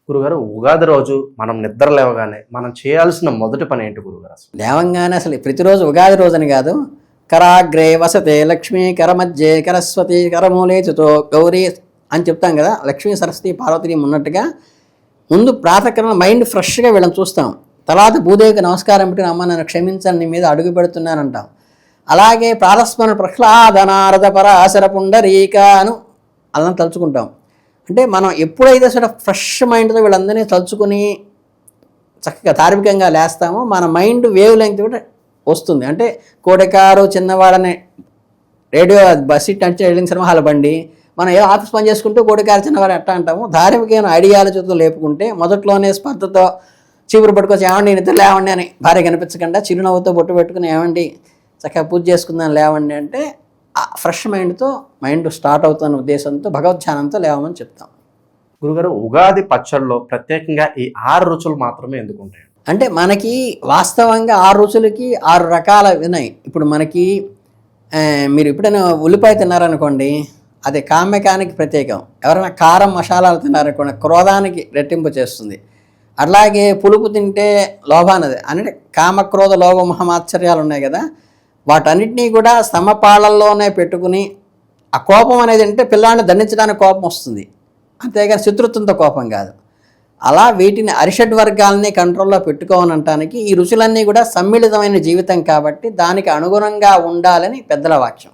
గురుగారు, ఉగాది రోజు మనం నిద్ర లేవగానే మనం చేయాల్సిన మొదటి పని ఏంటి గురుగారు? అసలు లేవంగానే అసలు ప్రతిరోజు ఉగాది రోజని కాదు, కరాగ్రే వసతే లక్ష్మీ కరమధ్యే కరస్వతి కరమూలే చుతో గౌరీ అని చెప్తాం కదా. లక్ష్మీ సరస్వతి పార్వతీ ఉన్నట్టుగా ముందు ప్రాతకాలం మైండ్ ఫ్రెష్గా వీళ్ళని చూస్తాం. తర్వాత భూదేవికి నమస్కారం పెట్టి అమ్మ నన్ను క్షమించండి, నీ మీద అడుగు పెడుతున్నానంటాం. అలాగే ప్రాతస్మరణ ప్రహ్లాద నారద పరాశర పుండరీకాను అలా తలుచుకుంటాం. అంటే మనం ఎప్పుడైతే సరే ఫ్రెష్ మైండ్తో వీళ్ళందరినీ తలుచుకుని చక్కగా ధార్మికంగా లేస్తామో మన మైండ్ వేవ్ లెంగ్త్ కూడా వస్తుంది. అంటే కోడెకారు చిన్నవాడనే రేడియో బస్ ఇట్ అంటే వెళ్ళిన సినిమాల బండి మనం ఏ ఆఫీస్ పని చేసుకుంటూ కోడెకారు చిన్నవాడు ఎట్టా అంటాము. ధార్మికమైన ఐడియాలజీతో లేపుకుంటే మొదట్లోనే స్పర్ధతో చీపురు పట్టుకొచ్చి ఏమండి నిద్ర లేవండి అని భార్య కనిపించకుండా చిరునవ్వుతో బొట్టు పెట్టుకుని ఏమండి చక్కగా పూజ చేసుకుందాం లేవండి అంటే ఫ్రెష్ మైండ్తో మైండ్ స్టార్ట్ అవుతున్న ఉద్దేశంతో భగవద్ధ్యానంతో లేవమని చెప్తాం. గురుగారు, ఉగాది పచ్చళ్ళలో ప్రత్యేకంగా ఈ 6 రుచులు మాత్రమే ఎందుకు ఉంటాయి? అంటే మనకి వాస్తవంగా 6 రుచులకి 6 రకాల వినాయి. ఇప్పుడు మనకి మీరు ఎప్పుడైనా ఉల్లిపాయ తిన్నారనుకోండి, అది కామ్యకానికి ప్రత్యేకం. ఎవరైనా కారం మసాలాలు తిన్నారనుకోండి క్రోధానికి రెట్టింపు చేస్తుంది. అట్లాగే పులుపు తింటే లోభానది అంటే కామక్రోధ లోభ మహమాశ్చర్యాలు ఉన్నాయి కదా, వాటన్నిటినీ కూడా సమపాళల్లోనే పెట్టుకుని ఆ కోపం అనేది అంటే పిల్లాన్ని దండించడానికి కోపం వస్తుంది, అంతేగాని శత్రుత్వంతో కోపం కాదు. అలా వీటిని అరిషడ్ వర్గాలని కంట్రోల్లో పెట్టుకోవనంటానికి ఈ రుచులన్నీ కూడా సమ్మిళితమైన జీవితం కాబట్టి దానికి అనుగుణంగా ఉండాలని పెద్దల వాక్యం.